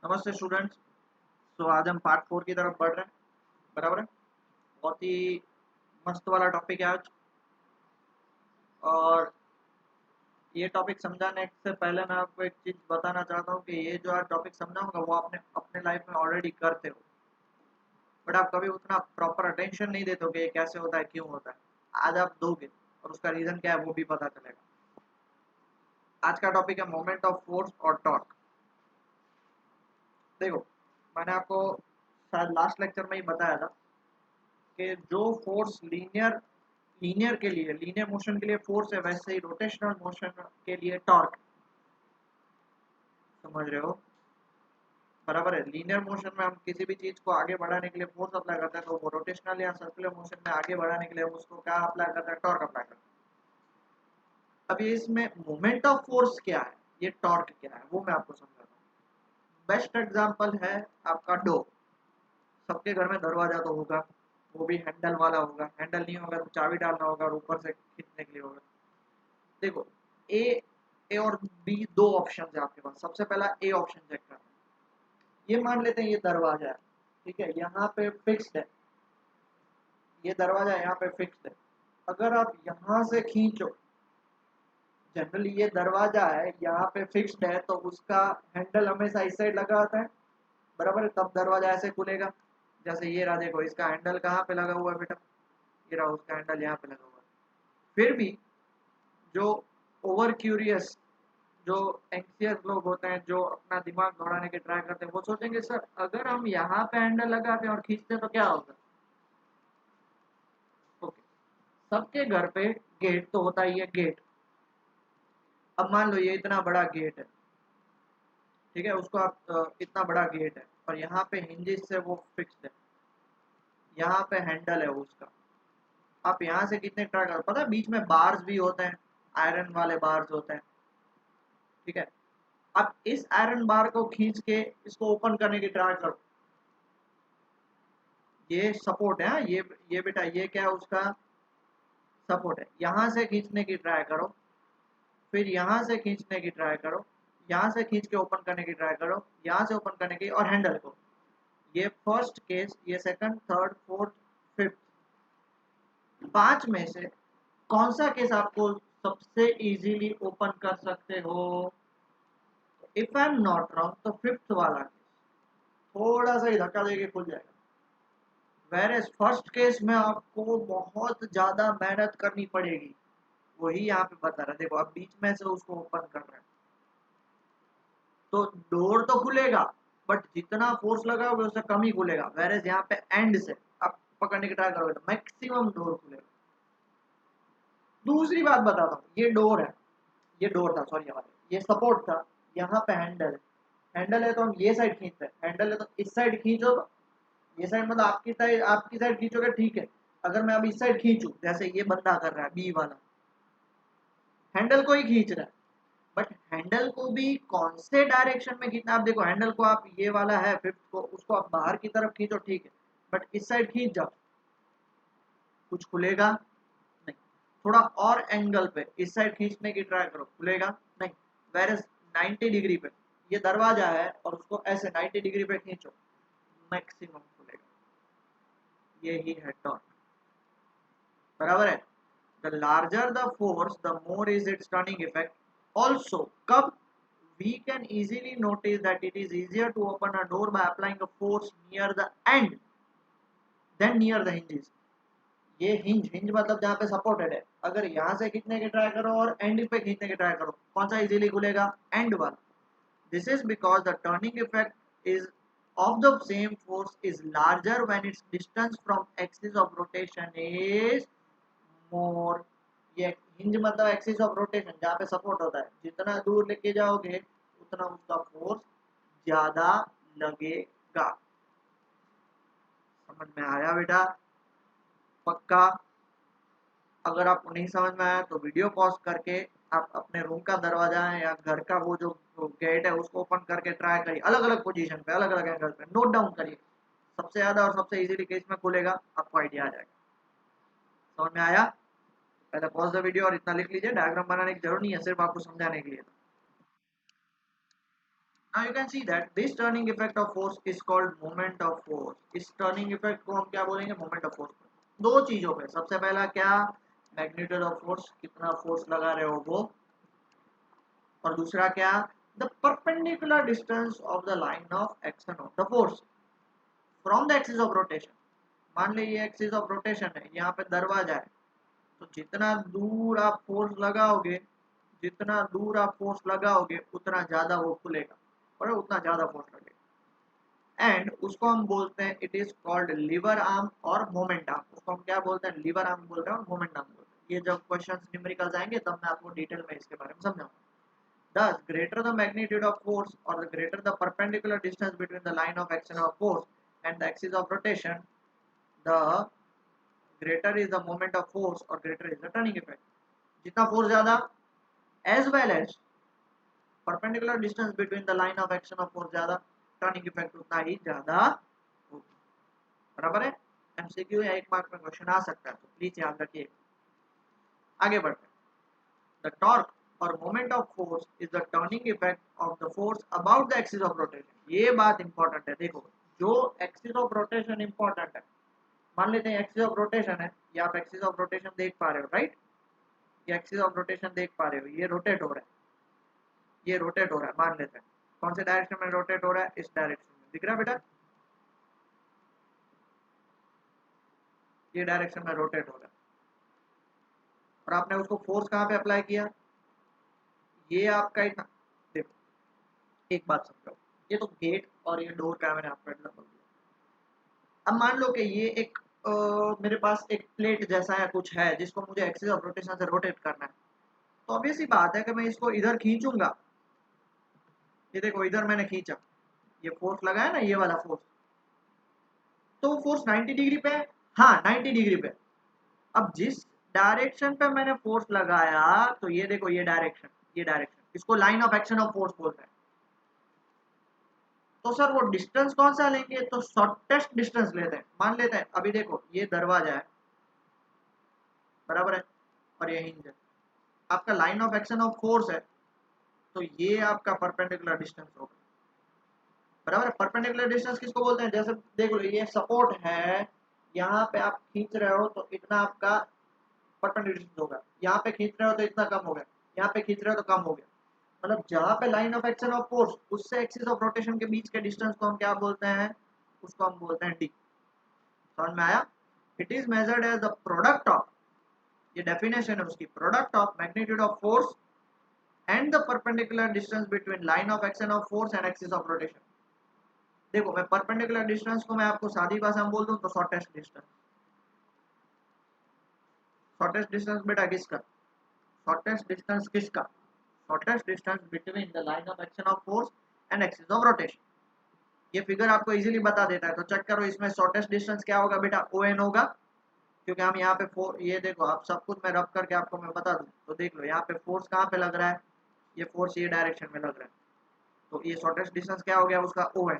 नमस्ते स्टूडेंट्स। तो आज हम पार्ट 4 की तरफ बढ़ रहे हैं। बराबर है। बहुत ही मस्त वाला टॉपिक है आज। और ये टॉपिक समझाने से पहले मैं आपको एक चीज़ बताना चाहता हूँ कि ये जो आज टॉपिक समझाऊंगा वो आपने अपने लाइफ में ऑलरेडी करते हो, बट आप कभी उतना प्रॉपर अटेंशन नहीं देते हो कि ये कैसे होता है, क्यों होता है। आज आप दोगे और उसका रीज़न क्या है वो भी पता चलेगा। आज का टॉपिक है मोमेंट ऑफ फोर्स और टॉर्क। देखो, मैंने आपको शायद लास्ट लेक्चर में ही बताया था कि जो फोर्स लीनियर लीनियर के लिए, लीनियर मोशन के लिए फोर्स है, वैसे ही रोटेशनल मोशन के लिए टॉर्क। समझ रहे हो? बराबर है। लीनियर मोशन में हम किसी भी चीज को आगे बढ़ाने के लिए फोर्स अप्लाई करते हैं, तो वो रोटेशनल या सर्कुलर मोशन में आगे बढ़ाने के लिए हम उसको क्या अप्लाई करते हैं? टॉर्क अप्लाई करते हैं। अब ये इसमें मोमेंट ऑफ फोर्स क्या है, ये टॉर्क क्या है, वो मैं आपको समझाता हूँ। बेस्ट एग्जांपल है आपका डोर। सबके घर में दरवाजा तो होगा, वो भी हैंडल वाला होगा। हैंडल नहीं होगा तो चाबी डालना होगा और ऊपर से खींचने के लिए होगा। देखो, ए ए और बी दो ऑप्शन है आपके पास। सबसे पहला ए ऑप्शन चेक करना है। ये मान लेते हैं ये दरवाजा है, ठीक है, यहाँ पे फिक्स्ड है। ये दरवाजा यहाँ पे फिक्स्ड है। अगर आप यहाँ से खींचो, जनरली ये दरवाजा है यहाँ पे फिक्स्ड है, तो उसका हैंडल हमेशा इस साइड लगा होता है। बराबर है। तब दरवाजा ऐसे खुलेगा। जैसे ये रहा, देखो इसका हैंडल कहाँ पे लगा हुआ है बेटा, ये रहा, उसका हैंडल यहाँ पे लगा हुआ है। फिर भी जो ओवर क्यूरियस, जो एंक्सियस लोग होते हैं, जो अपना दिमाग दौड़ाने की ट्राई करते हैं, वो सोचेंगे सर अगर हम यहाँ पे हैंडल लगाते हैं और खींचते हैं तो क्या होगा। ओके, सबके घर पे गेट तो होता ही है। गेट, अब मान लो ये इतना बड़ा गेट है, ठीक है, उसको आप इतना बड़ा गेट है और यहाँ पे हिंजेस से वो फिक्स्ड है, यहाँ पे हैंडल है उसका। आप यहाँ से कितने ट्राई करो, पता है बीच में बार्स भी होते हैं, आयरन वाले बार्स होते हैं, ठीक है। अब इस आयरन बार को खींच के इसको ओपन करने की ट्राई करो। ये सपोर्ट है, हाँ, ये बेटा ये क्या है, उसका सपोर्ट है। यहाँ से खींचने की ट्राई करो, फिर यहाँ से खींचने की ट्राई करो, यहाँ से खींच के ओपन करने की ट्राई करो, यहाँ से ओपन करने की, और हैंडल को। ये फर्स्ट केस, ये सेकंड, थर्ड, फोर्थ, फिफ्थ, पांच में से कौन सा केस आपको सबसे इजीली ओपन कर सकते हो? If I am not wrong तो फिफ्थ वाला केस थोड़ा सा ही धक्का देके खुल जाएगा। वेरेस फर्स्ट केस में आपको बहुत ज्यादा मेहनत करनी पड़ेगी। वही यहाँ पे बता रहे, देखो अब बीच में से उसको ओपन कर रहे हैं तो डोर तो खुलेगा, बट जितना फोर्स लगाओगे उससे कम ही खुलेगा। वेरेस यहाँ पे एंड से आप पकड़ने की ट्राई करोगे तो मैक्सिमम डोर खुलेगा। दूसरी बात बताता हूँ, ये डोर है, ये डोर था, सॉरी, ये सपोर्ट था, यहाँ पे हैंडल है। हैंडल है तो हम ये साइड खींचते हैं, हैंडल है तो इस साइड खींचो। ये साइड मतलब आपकी साइड खींचोगे, ठीक है। अगर मैं अब इस साइड खींचूं, जैसे ये बंदा कर रहा है बी वाला, हैंडल को ही खींच रहा है, बट हैंडल को भी कौन से डायरेक्शन में खींचना। आप देखो हैंडल को, आप ये वाला है फिफ्थ को, उसको आप बाहर की तरफ खींचो, ठीक है, बट इस साइड खींच जाओ, कुछ खुलेगा नहीं। थोड़ा और एंगल पे इस साइड खींचने की ट्राई करो, खुलेगा नहीं। वेरस 90 डिग्री पे ये दरवाजा है और उसको ऐसे 90 डिग्री पे खींचो, मैक्सिमम खुलेगा। ये ही है टॉर्क। बराबर है। The larger the force the more is it's turning effect also. कब? we can easily notice that it is easier to open a door by applying a force near the end than near the hinges। ये hinge, hinge मतलब जहाँ पे supported है, अगर यहाँ से खींचने की ट्राई करो और एंड पे खींचने की ट्राई करो, कौन सा इजीली खुलेगा? एंड वाला। This is because the turning effect is of the same force is larger when its distance from axis of rotation is more। ये हिंज मतलब एक्सिस ऑफ रोटेशन, जहाँ पे सपोर्ट होता है, जितना दूर लेके जाओगे उतना उसका फोर्स ज्यादा लगेगा। समझ में आया बेटा? पक्का? अगर आपको नहीं समझ में आया तो वीडियो पॉज करके आप अपने रूम का दरवाजा है या घर का वो जो गेट है उसको ओपन करके ट्राई करिए, अलग अलग पोजीशन पे, अलग अलग एंगल पे, नोट डाउन करिए। सबसे ज्यादा और सबसे इजीली केस में खुलेगा, आपको आइडिया आ जाएगा। समझ में आया? पहले पॉज द वीडियो और इतना लिख लीजिए, डायग्राम बनाने की जरूरत नहीं है, सिर्फ आपको समझाने के लिए। Now you can see that this turning effect of force is called moment of force. इस turning effect को हम क्या बोलेंगे? Moment of force. दो चीजों पे, सबसे पहला क्या? Magnitude of force, कितना force लगा रहे हो वो, और दूसरा क्या? The perpendicular distance of the line of action of the force from the axis of rotation. मान लीजिए ये एक्सिस ऑफ रोटेशन है, यहाँ पे दरवाजा है, तो जितना दूर आप फोर्स लगाओगे, जितना दूर आप फोर्स लगाओगे उतना ज्यादा वो खुलेगा और उतना ज्यादा फोर्स लगेगा। एंड उसको हम बोलते हैं, it is called lever arm और मोमेंट आर्म। उसको हम क्या बोलते हैं? लीवर आर्म बोलते हैं और मोमेंट आर्म बोलते हैं। ये जब क्वेश्चन न्यूमेरिकल्स आएंगे तब मैं आपको डिटेल में इसके बारे में समझाऊंगा। Thus, greater the magnitude of force or the greater the perpendicular distance between the line of action of force and the axis of rotation, the greater is the moment of force or greater is the turning effect. जितना force ज्यादा, as well as perpendicular distance between the line of action of force ज्यादा, turning effect उतना ही ज्यादा होगा। बराबर है? MCQ या एक मार्क में क्वेश्चन आ सकता है, तो प्लीज याद रखिए। आगे बढ़ते हैं। The torque or moment of force is the turning effect of the force about the axis of rotation. ये बात इंपॉर्टेंट है। देखो, जो एक्सिस ऑफ रोटेशन इंपॉर्टेंट है, मान लेते हैं एक्सिस ऑफ रोटेशन है, ये आप एक्सिस ऑफ रोटेशन देख पा रहे हो, राइट? ये एक्सिस ऑफ रोटेशन देख पा रहे हो, ये रोटेट हो रहा है, ये रोटेट हो रहा है, मान लेते हैं। कौन से डायरेक्शन में रोटेट हो रहा है? इस डायरेक्शन में। दिख रहा है बेटा? ये डायरेक्शन में रोटेट हो रहा है, और आपने उसको फोर्स कहाँ पे अप्लाई किया? ये आपका इतना, देखो एक बात समझो, ये तो गेट और ये डोर का मैंने आपको एग्जांपल दिया। अब मान लो कि ये एक मेरे पास एक प्लेट जैसा है कुछ है, जिसको मुझे एक्सिस ऑफ रोटेशन से रोटेट करना है। तो ऑब्वियस सी बात है कि मैं इसको इधर खींचूंगा। ये देखो, इधर मैंने खींचा, ये फोर्स लगा है ना, ये वाला फोर्स, तो फोर्स 90 डिग्री पे है। हाँ, 90 डिग्री पे। अब जिस डायरेक्शन पे मैंने फोर्स लगाया, तो ये देखो, ये डायरेक्शन, ये डायरेक्शन, इसको line of action of force बोलते हैं। तो सर वो डिस्टेंस कौन सा लेंगे? तो शॉर्टेस्ट डिस्टेंस लेते हैं। मान लेते हैं अभी देखो, ये दरवाजा है, बराबर है, और ये हिंज है। आपका line of action of force है, तो ये आपका परपेंडिकुलर डिस्टेंस होगा, बराबर है। परपेंडिकुलर डिस्टेंस किसको बोलते हैं? जैसे देख लो, ये सपोर्ट है, यहाँ पे आप खींच रहे हो तो इतना आपका परपेंडिकुलर डिस्टेंस होगा, यहाँ पे खींच रहे हो तो इतना कम हो गया, यहाँ पे खींच रहे हो तो कम हो गया। मतलब जहाँ पे line of action of force उससे एक्सिस ऑफ रोटेशन के बीच के डिस्टेंस को हम क्या बोलते हैं? उसको हम बोलते हैं डी। समझ में आया? It is measured as the product of, ये डेफिनेशन है उसकी, product of magnitude of force and the perpendicular distance between line of action of force and axis of rotation. देखो, मैं परपेंडिकुलर डिस्टेंस को मैं आपको सादी भाषा में बोल दूं तो शॉर्टेस्ट डिस्टेंस। शॉर्टेस्ट डिस्टेंस बेटा किसका? शॉर्टेस्ट डिस्टेंस किसका? Shortest distance between the line of action of force and axis of rotation. ये फिगर आपको इजीली बता देता है, तो चेक करो इसमें शॉर्टेस्ट डिस्टेंस क्या होगा बेटा? ON होगा, क्योंकि हम यहाँ पे ये देखो, आप सब कुछ मैं रब करके आपको मैं बता दूं, तो देख लो यहाँ पे फोर्स कहाँ पे लग रहा है? ये फोर्स ये डायरेक्शन में लग रहा है, तो ये शॉर्टेस्ट डिस्टेंस क्या हो गया उसका? ON।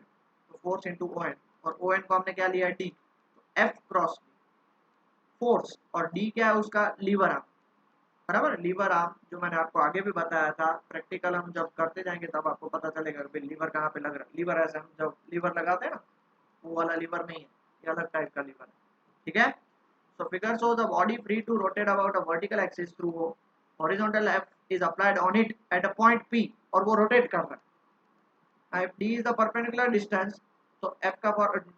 तो फोर्स इंटू ON, और ON को हमने क्या लिया? D। तो F क्रॉस फोर्स, और D क्या है उसका? लीवर आर्म, बराबर। लीवर आर्म जो मैंने आपको आगे भी बताया था, प्रैक्टिकल हम जब करते जाएंगे तब आपको पता चलेगा कि लीवर कहाँ पे लग रहा है। लीवर ऐसे हम जब लीवर लगाते हैं ना, वो वाला लीवर नहीं है, ये अलग टाइप का लीवर है, ठीक है। So figure shows the body free to rotate about a vertical axis through horizontal F is applied on it at a point P, और वो rotate कर रहा है। If D is the perpendicular distance, तो F का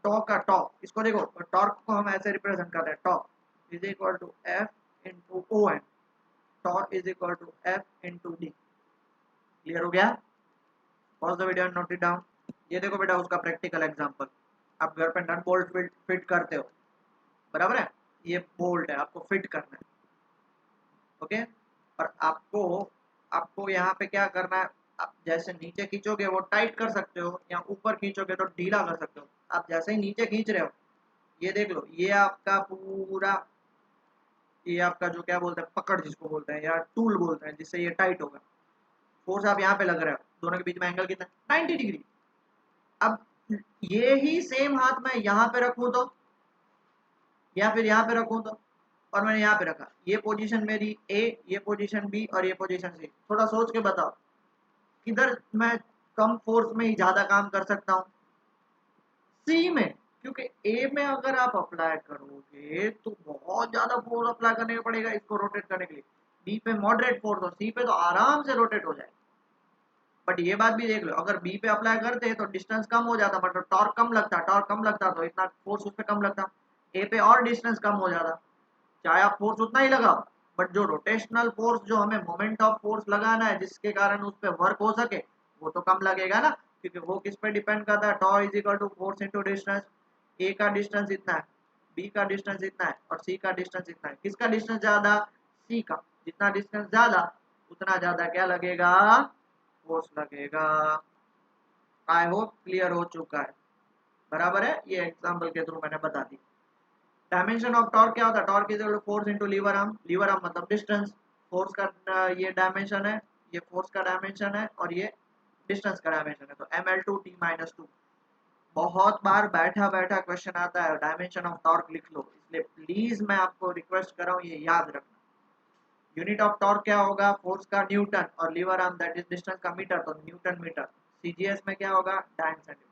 torque का torque, इसको देखो, टॉर्क को हम ऐसे रिप्रेजेंट करते हैं, torque is equal to F into ON, torque is equal to F into D। Clear हो गया? Pause the video and note it down. ये देखो बेटा उसका प्रैक्टिकल एग्जांपल, आप घर पे नट बोल्ट फिट करते हो, बराबर है। ये बोल्ट है, आपको फिट करना है, ओके। और आपको आपको यहाँ पे क्या करना है? आप जैसे नीचे खींचोगे वो टाइट कर सकते हो, या ऊपर खींचोगे तो ढीला कर सकते हो। आप जैसे ही नीचे खींच रहे हो, ये देख लो, ये आपका पूरा, ये आपका जो क्या बोलते हैं, पकड़ जिसको बोलते हैं, या टूल बोलते हैं, जिससे ये टाइट होगा। फोर्स आप यहाँ पे लग रहा है, दोनों के बीच में एंगल कितना? 90 डिग्री। अब ये ही सेम हाथ मैं यहाँ पे रखूं तो, या फिर यहाँ पे रखूं तो, और मैंने यहाँ पे रखा, ये पोजीशन मेरी A, ये पोजीशन B और ये पोजीशन C। थोड़ा सोच के बताओ किधर मैं कम फोर्स में ही ज्यादा काम कर सकता हूँ? सी में, क्योंकि ए में अगर आप अप्लाई करोगे तो बहुत ज्यादा फोर्स अप्लाई करने पड़ेगा इसको रोटेट करने के लिए। बी पे मॉडरेट फोर्स और सी पे तो आराम से रोटेट हो जाए। बट ये बात भी देख लो, अगर बी पे अप्लाई करते तो डिस्टेंस कम हो जाता, मतलब टॉर्क कम लगता, टॉर्क कम लगता तो इतना फोर्स उस पर कम लगता। ए पे और डिस्टेंस कम हो जाता, चाहे आप फोर्स उतना ही लगाओ, बट जो रोटेशनल फोर्स, जो हमें मोमेंट ऑफ फोर्स लगाना है जिसके कारण उस पर वर्क हो सके, वो तो कम लगेगा ना, क्योंकि वो किस पे डिपेंड करता है, tau is equal to force into distance. A का डिस्टेंस इतना है, बी का डिस्टेंस इतना है और सी का डिस्टेंस इतना है। किसका डिस्टेंस ज्यादा? सी का। जितना डिस्टेंस ज्यादा उतना ज्यादा क्या लगेगा? फोर्स लगेगा। आई होप क्लियर हो चुका है, बराबर है, ये एग्जांपल के थ्रू मैंने बता दी। डायमेंशन ऑफ टॉर्क क्या होता है? Torque is equal to force into lever arm. Lever arm मतलब डिस्टेंस, फोर्स का ये डायमेंशन है, ये फोर्स का डायमेंशन है और ये डिस्टेंस का डायमेंशन है, तो ml2t-2। बहुत बार बैठा बैठा क्वेश्चन आता है, डायमेंशन ऑफ टॉर्क लिख लो, इसलिए प्लीज मैं आपको रिक्वेस्ट कर रहा हूँ ये याद रखना। यूनिट ऑफ टॉर्क क्या होगा? फोर्स का न्यूटन और lever arm that is distance का मीटर, तो न्यूटन मीटर। सीजीएस में क्या होगा? डायन सेंटीमीटर।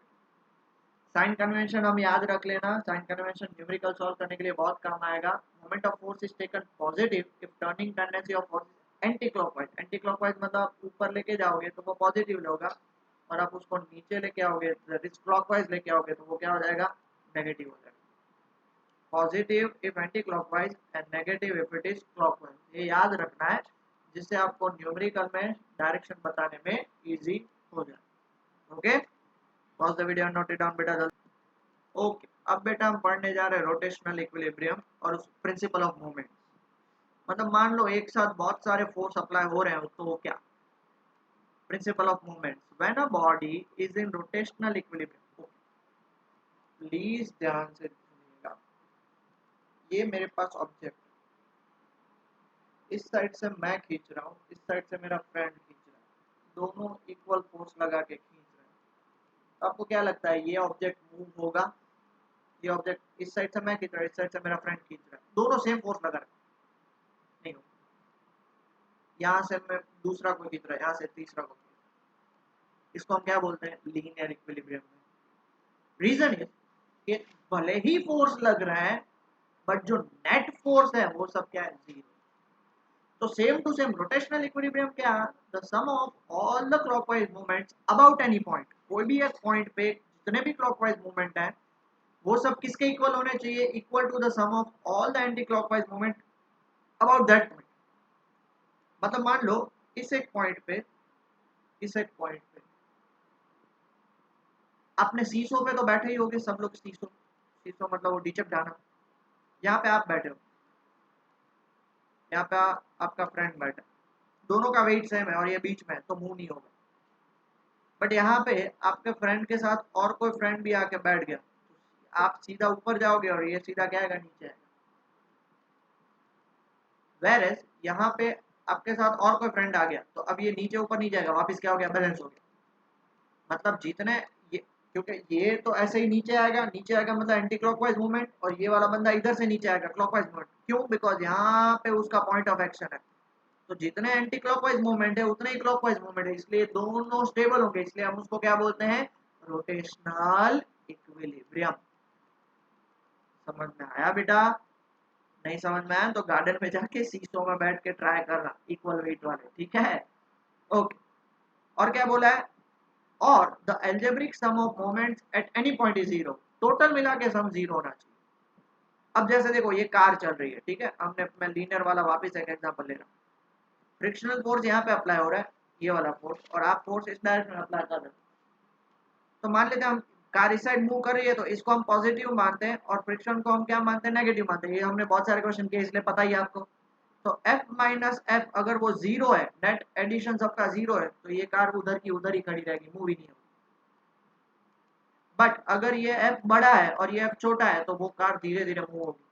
साइन कन्वेंशन हम याद रख लेना, साइन कन्वेंशन न्यूमेरिकल सॉल्व करने के लिए बहुत काम आएगा। Moment of force is taken positive if turning tendency of force anti clockwise. Anti clockwise मतलब आप ऊपर लेके जाओगे तो वो पॉजिटिव होगा, और आप उसको नीचे लेके आओगे, क्लॉकवाइज लेके आओगे तो वो क्या हो जाएगा? नेगेटिव हो जाएगा। Positive if anti clockwise and negative if it is clockwise, ये याद रखना है, जिससे आपको न्यूमेरिकल में डायरेक्शन बताने में इजी हो जाए। Okay, pause the video, note it down बेटा जल्दी। ओके, अब बेटा हम पढ़ने जा रहे हैं रोटेशनल इक्विलिब्रियम और उस प्रिंसिपल ऑफ मूवमेंट। मतलब मान लो एक साथ बहुत सारे फोर्स अप्लाई हो रहे हैं, तो वो क्या? Principle of movement, when a body is in rotational equilibrium. Please ध्यान से सुनिएगा, ये मेरे पास ऑब्जेक्ट, इस साइड से मैं खींच रहा हूँ, इस साइड से मेरा फ्रेंड खींच रहा है, दोनों इक्वल फोर्स लगा के खींच रहे हैं। तो आपको क्या लगता है ये ऑब्जेक्ट मूव होगा? ये ऑब्जेक्ट इस साइड से मैं खींच रहा हूँ, इस साइड से मेरा फ्रेंड खींच रहा है, दोनों सेम फोर्स लगा रहे हैं, नहीं होगा। यहाँ से मैं दूसरा को खींच रहा है, यहाँ से तीसरा को खींच रहा है, इसको हम क्या बोलते हैं? Linear equilibrium. रीजन इज कि भले ही फोर्स लग रहा है, बट जो नेट फोर्स है वो सब क्या है? जीरो। तो same to same rotational equilibrium क्या है? The sum of all the clockwise movements about any point. कोई भी एक पॉइंट पे जितने भी क्लॉकवाइज मूवमेंट है वो सब किसके इक्वल होने चाहिए? Equal to the sum of all the anti clockwise movement about that point. मतलब मान लो इस एक पॉइंट पे, इस एक पॉइंट पे आपने सीसो पे तो बैठे ही होगे सब लोग। सीसो, सीसो मतलब वो डीचक डाना। यहाँ पे आप बैठे हो, यहाँ पे आपका फ्रेंड बैठा, दोनों का वेट सेम है और ये बीच में है, तो मूव नहीं होगा। बट यहाँ पे आपके फ्रेंड के साथ और कोई फ्रेंड भी आके बैठ गया, आप सीधा ऊपर जाओगे और ये सीधा क्या आएगा? नीचे आएगा। वेरएज यहाँ पे आपके साथ और कोई फ्रेंड आ गया, तो अब ये नीचे ऊपर नहीं जाएगा, वापस क्या हो गया? बैलेंस हो गया। मतलब जितने ये, क्योंकि ये तो ऐसे ही नीचे आएगा, नीचे आएगा मतलब एंटी क्लॉकवाइज मूवमेंट, और ये वाला बंदा इधर से नीचे आएगा क्लॉकवाइज मूवमेंट। क्यों? बिकॉज यहाँ पे उसका पॉइंट ऑफ एक्शन है, तो जितने एंटी क्लॉकवाइज मूवमेंट है उतने ही क्लॉकवाइज मूवमेंट है, इसलिए दोनों स्टेबल होंगे, इसलिए हम उसको क्या बोलते हैं? Rotational equilibrium. समझ में आया बेटा? नहीं समझ में आया तो गार्डन में जाके सीसो में बैठ के ट्राई करना, इक्वल वेट वाले, ठीक है? ओके, और क्या बोला है? और the algebraic sum of moments at any point is zero. Total मिला के सम जीरो होना चाहिए। अब जैसे देखो ये कार चल रही है, ठीक है, हमने मैं लीनियर वाला वापस एक एग्जांपल ले रहा हूँ। फ्रिक्शनल फोर्स यहाँ पे अप्लाई हो रहा है, ये वाला फोर्स, और आप फोर्स इस डायरेक्शन में अप्लाई कर रहे हो। तो मान लेते हैं हम कार इस साइड मूव कर रही है, तो इसको हम पॉजिटिव मानते हैं और फ्रिक्शन को हम क्या मानते हैं? नेगेटिव मानते हैं। ये हमने बहुत सारे क्वेश्चन किए इसलिए पता ही है आपको। तो F माइनस एफ अगर वो जीरो है, नेट एडिशन सबका जीरो है, तो ये कार उधर की उधर ही खड़ी रहेगी, मूव ही नहीं होगी। बट अगर ये F बड़ा है और ये F छोटा है, तो वो कार धीरे धीरे मूव होगी।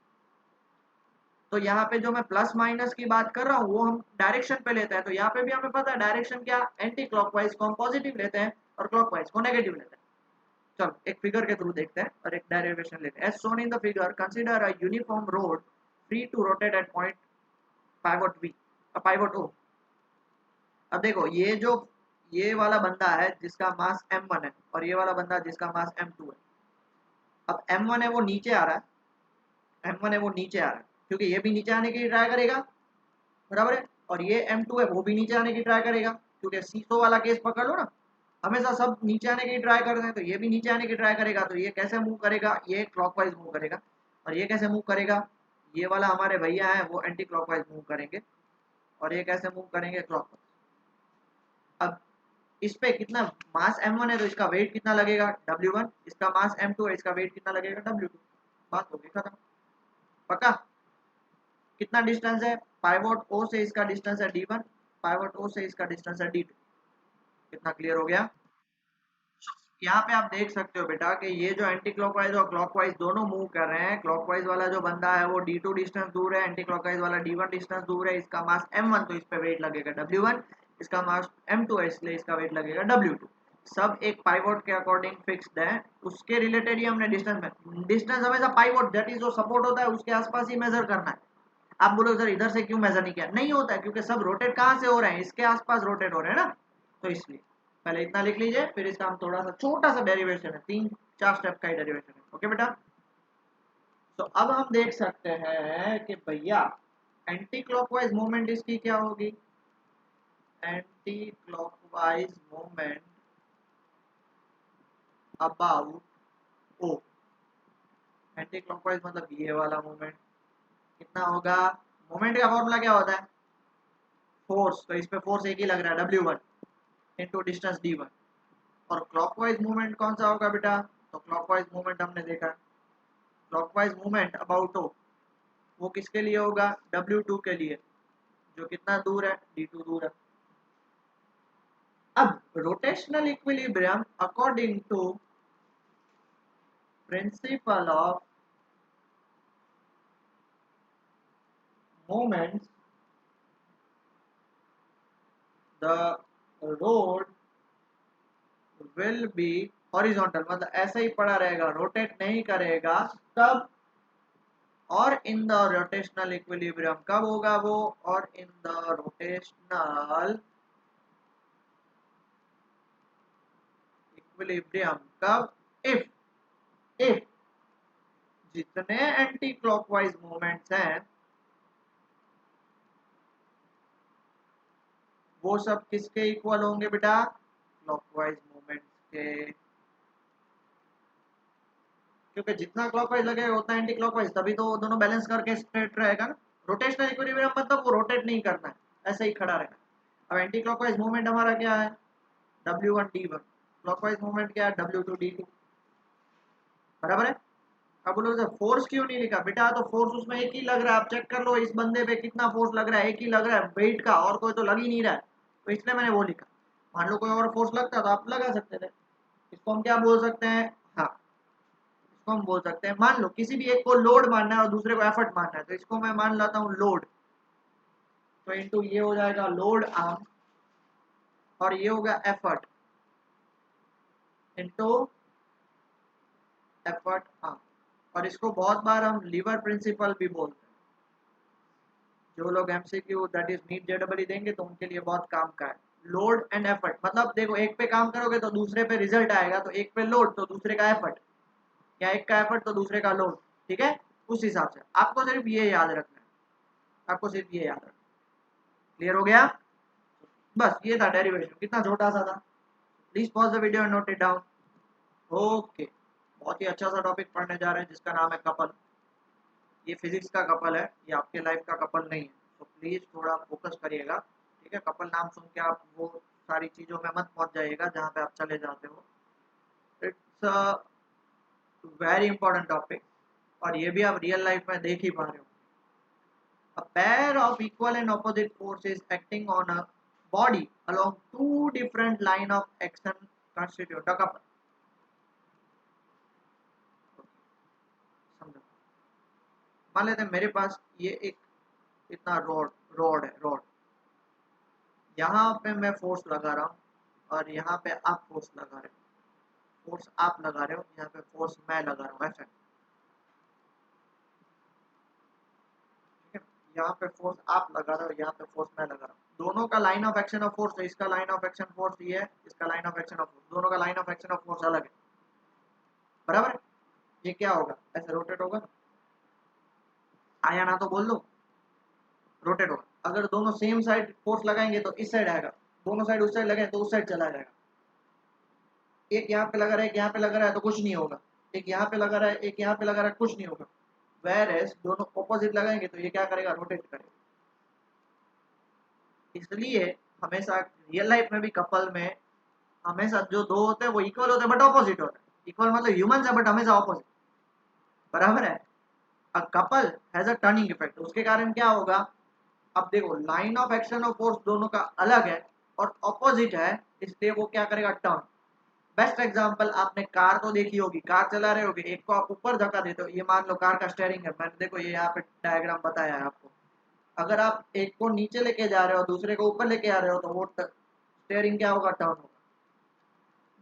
तो यहाँ पे जो मैं प्लस माइनस की बात कर रहा हूँ वो हम डायरेक्शन पे लेते हैं, तो यहाँ पे भी हमें पता है डायरेक्शन क्या? एंटी क्लॉकवाइज को हम पॉजिटिव लेते हैं और क्लॉकवाइज को नेगेटिव लेते हैं। चलो एक फिगर के थ्रू देखते हैं और एक डेरिवेशन लेते हैं। As shown in the figure, consider a uniform rod free to rotate at point pivot V, pivot O। अब देखो ये वाला बंदा है जिसका मास m1 है और ये वाला बंदा जिसका मास m2 है। अब m1 है वो नीचे आ रहा है, m1 है वो नीचे आ रहा है क्योंकि ये भी नीचे आने की ट्राई करेगा, बराबर है। और ये m2 है वो भी नीचे आने की ट्राई करेगा, क्योंकि सीसो वाला केस पकड़ लो ना, हमेशा सब नीचे आने की ट्राई करते हैं, तो ये भी नीचे आने की ट्राई करेगा। तो ये कैसे मूव करेगा, ये क्लॉकवाइज मूव करेगा। और ये कैसे मूव करेगा, ये वाला हमारे भैया है वो एंटी क्लॉकवाइज मूव करेंगे। और ये कैसे मूव करेंगे, क्लॉकवाइज। अब इस पे कितना मास m1 है तो इसका वेट कितना लगेगा w1, इसका मास m2 है इसका वेट कितना लगेगा w2। बात हो गई खत्म, पक्का। कितना डिस्टेंस है, पाइवोट ओ से इसका डिस्टेंस है d1, पाइवोट ओ से इसका डिस्टेंस है d2। कितना क्लियर हो गया। यहाँ पे आप देख सकते हो बेटा कि ये जो एंटी क्लॉकवाइज और क्लॉकवाइज दोनों मूव कर रहे हैं। क्लॉकवाइज वाला जो बंदा है वो d2 डिस्टेंस दूर है, एंटी क्लॉकवाइज वाला d1 डिस्टेंस दूर है। इसका मास m1 तो इस पे वेट लगेगा w1, इसका मास m2 है इसलिए इसका वेट लगेगा w2। सब एक पाइवोट के अकॉर्डिंग फिक्स्ड है, उसके रिलेटेड ही हमने डिस्टेंस में, डिस्टेंस हमेशा पाइवोट दैट इज जो सपोर्ट होता है उसके आसपास ही मेजर करना है। आप बोलो सर इधर से क्यों मेजर नहीं किया, नहीं होता है क्योंकि सब रोटेट कहाँ से हो रहे हैं, इसके आसपास रोटेट हो रहे हैं ना, तो इसलिए पहले इतना लिख लीजिए, फिर इसका हम थोड़ा सा छोटा सा डेरिवेशन है, 3-4 स्टेप का ही डेरिवेशन है। ओके बेटा, तो अब हम देख सकते हैं कि भैया एंटी क्लॉकवाइज मूवमेंट इसकी क्या होगी, anti clockwise movement about O. Anti clockwise मतलब ये वाला मूवमेंट कितना होगा, मूवमेंट का फॉर्मूला क्या होता है, फोर्स, तो इस पे फोर्स एक ही लग रहा है w1 इंटू डिस्टेंस d1। और क्लॉकवाइज मूवमेंट कौन सा होगा बेटा, तो क्लॉकवाइज मूवमेंट हमने देखा, क्लॉकवाइज मूवमेंट अबाउट ओ वो किसके लिए होगा, w2 के लिए, जो कितना दूर है, d2 दूर है। अब rotational equilibrium according to principle of moments the rod will be horizontal, मतलब ऐसा ही पड़ा रहेगा, रोटेट नहीं करेगा। कब, और इन द रोटेशनल इक्विलिब्रियम, कब होगा वो, और इन द रोटेशनल इक्विलिब्रियम कब, इफ जितने एंटी क्लॉकवाइज मूवमेंट्स हैं वो सब किसके इक्वल होंगे बेटा, क्लॉकवाइज मूवमेंट्स के, क्योंकि जितना क्लॉकवाइज लगेगा उतना एंटी क्लॉकवाइज, तभी तो दोनों बैलेंस करके स्ट्रेट रहेगा ना। रोटेशनल इक्विलिब्रियम मतलब वो रोटेट नहीं करना है, ऐसे ही खड़ा रहना। अब एंटी क्लॉकवाइज मूवमेंट हमारा क्या है, w1 d1, क्लॉकवाइज मूवमेंट क्या है, w2 d2, बराबर है। अब बोलो सर फोर्स क्यों नहीं लिखा, बेटा तो फोर्स उसमें एक ही लग रहा है, आप चेक कर लो इस बंदे पे कितना फोर्स लग रहा है, एक ही लग रहा है वेट का, और कोई तो लग ही नहीं रहा है, तो इसलिए मैंने वो लिखा। मान लो कोई और फोर्स लगता तो आप लगा सकते थे। इसको हम क्या बोल सकते हैं, हाँ इसको हम बोल सकते हैं, मान लो किसी भी एक को लोड मानना है और दूसरे को एफर्ट मानना है, तो इसको मैं मान लेता हूँ लोड, तो इनटू ये हो जाएगा लोड आर्म, और ये होगा एफर्ट इनटू एफर्ट आर्म। और इसको बहुत बार हम लीवर प्रिंसिपल भी बोलते हैं। जो लोग एमसीक्यू दैट इज नीट जेडबल देंगे तो उनके लिए बहुत काम का है। लोड एंड एफर्ट मतलब देखो एक पे काम करोगे तो दूसरे पे रिजल्ट आएगा, तो एक पे लोड तो दूसरे का एफर्ट, या एक का एफर्ट तो दूसरे का लोड, ठीक है। उस हिसाब से आपको सिर्फ ये याद रखना है, आपको सिर्फ ये याद रखना। क्लियर हो गया, बस ये था डेरिवेशन, कितना छोटा सा था। Please pause the video and note it down. Okay, बहुत ही अच्छा सा टॉपिक पढ़ने जा रहे हैं जिसका नाम है कपल। ये फिजिक्स का कपल है, ये आपके लाइफ का कपल नहीं है, तो प्लीज थोड़ा फोकस करिएगा, ठीक है। कपल नाम सुन के आप वो सारी चीजों में मत पहुंच जाइएगा जहाँ पे आप चले जाते हो। It's a very important topic, और ये भी आप रियल लाइफ में देख ही पा रहे हो। A pair of equal and opposite forces acting on a body along two different line of action constitute a couple. समझो, मान लेते हैं मेरे पास ये एक इतना रॉड है, रॉड, यहाँ पे मैं फोर्स लगा रहा हूँ और यहाँ पे आप फोर्स लगा रहे हो, फोर्स आप लगा रहे हो, यहाँ पे फोर्स मैं लगा रहा हूँ, ऐसा, ठीक है। यहाँ पे फोर्स आप लगा रहे हो, यहाँ पे फोर्स मैं लगा रहा हूँ। दोनों का line of action of force, इसका लाइन ऑफ एक्शन फोर्स ये है, इसका line of action of force, दोनों का line of action of force अलग है, बराबर है। ये क्या होगा, ऐसे रोटेट होगा, आया ना तो बोल दो, रोटेट होगा। अगर दोनों सेम साइड फोर्स लगाएंगे तो इस साइड आएगा, दोनों साइड उस साइड लगाए तो उस साइड चला जाएगा। एक यहाँ पे लगा रहा है, एक यहाँ पे लगा रहा है तो कुछ नहीं होगा, एक यहाँ पे लगा रहा है, एक यहाँ पे लगा रहा है, कुछ नहीं होगा। वेर एज दोनों ऑपोजिट लगाएंगे तो ये क्या करेगा, रोटेट करेगा। इसलिए हमेशा रियल लाइफ में भी कपल में हमेशा जो दो होते हैं वो इक्वल होते हैं बट ऑपोजिट होते हैं। इक्वल मतलब ह्यूमन है बट हमेशा ऑपोजिट, बराबर है। A couple has a turning effect, उसके कारण क्या होगा, अब देखो लाइन ऑफ एक्शन और फोर्स दोनों का अलग है और ऑपोजिट है, इसलिए वो क्या करेगा, टर्न। बेस्ट एग्जांपल आपने कार तो देखी होगी, कार चला रहे होगे, एक को आप ऊपर धक्का देते हो, ये मान लो कार का स्टेयरिंग है, मैंने देखो ये यहाँ पे डायग्राम बताया है आपको। अगर आप एक को नीचे लेके जा रहे हो दूसरे को ऊपर लेके आ रहे हो तो वो स्टेयरिंग क्या होगा, टर्न होगा।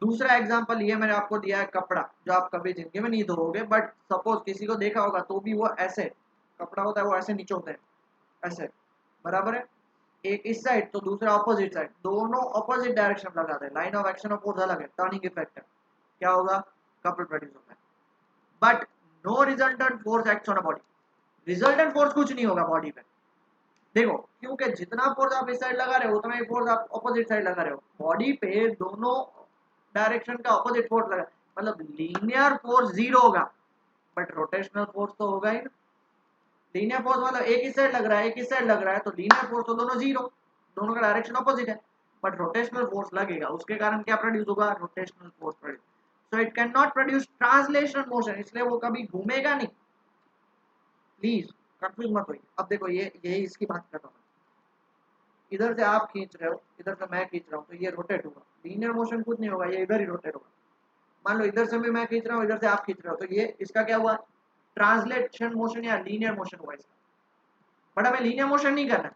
दूसरा एग्जांपल ये मैंने आपको दिया है कपड़ा, जो आप कभी जिंदगी में नहीं धोओगे बट सपोज किसी को देखा होगा तो भी वो ऐसे कपड़ा होता है, वो ऐसे निचोड़ते हैं ऐसे, बराबर है। एक इस साइड तो दूसरा ऑपोजिट साइड, दोनों ऑपोजिट डायरेक्शन लगाते हैं, line of action of force अलग है, टर्निंग इफेक्ट है, क्या होगा, कपल प्रोड्यूस होता है। But no resultant force acts on a body, resultant force कुछ नहीं होगा बॉडी पे। देखो क्योंकि जितना फोर्स आप इस साइड लगा रहे हो उतना ही फोर्स आप ऑपोजिट साइड लगा रहे हो, बॉडी पे दोनों डायरेक्शन का ऑपोजिट फोर्स लगा, मतलब लीनियर फोर्स जीरो होगा बट रोटेशनल फोर्स तो होगा ही ना। लीनियर फोर्स मतलब एक ही साइड लग रहा है एक ही साइड लग रहा है तो लीनियर फोर्स तो दोनों जीरो, दोनों का डायरेक्शन ऑपोजिट है, बट रोटेशनल फोर्स लगेगा, उसके कारण क्या प्रोड्यूस होगा, rotational force produce. So it can not produce translation motion, इसलिए वो कभी घूमेगा नहीं, प्लीज कंफ्यूज मत होइए। अब देखो ये यही इसकी बात कर रहा हूँ, इधर से आप खींच रहे हो इधर से मैं खींच रहा हूँ तो ये रोटेट होगा, लीनियर मोशन कुछ नहीं होगा, ये इधर ही रोटेट होगा। मान लो इधर से भी मैं खींच रहा हूँ इधर से आप खींच रहे हो तो ये इसका क्या हुआ, ट्रांसलेशन मोशन या लीनियर मोशन हुआ इसका। बट हमें लीनियर मोशन नहीं करना है,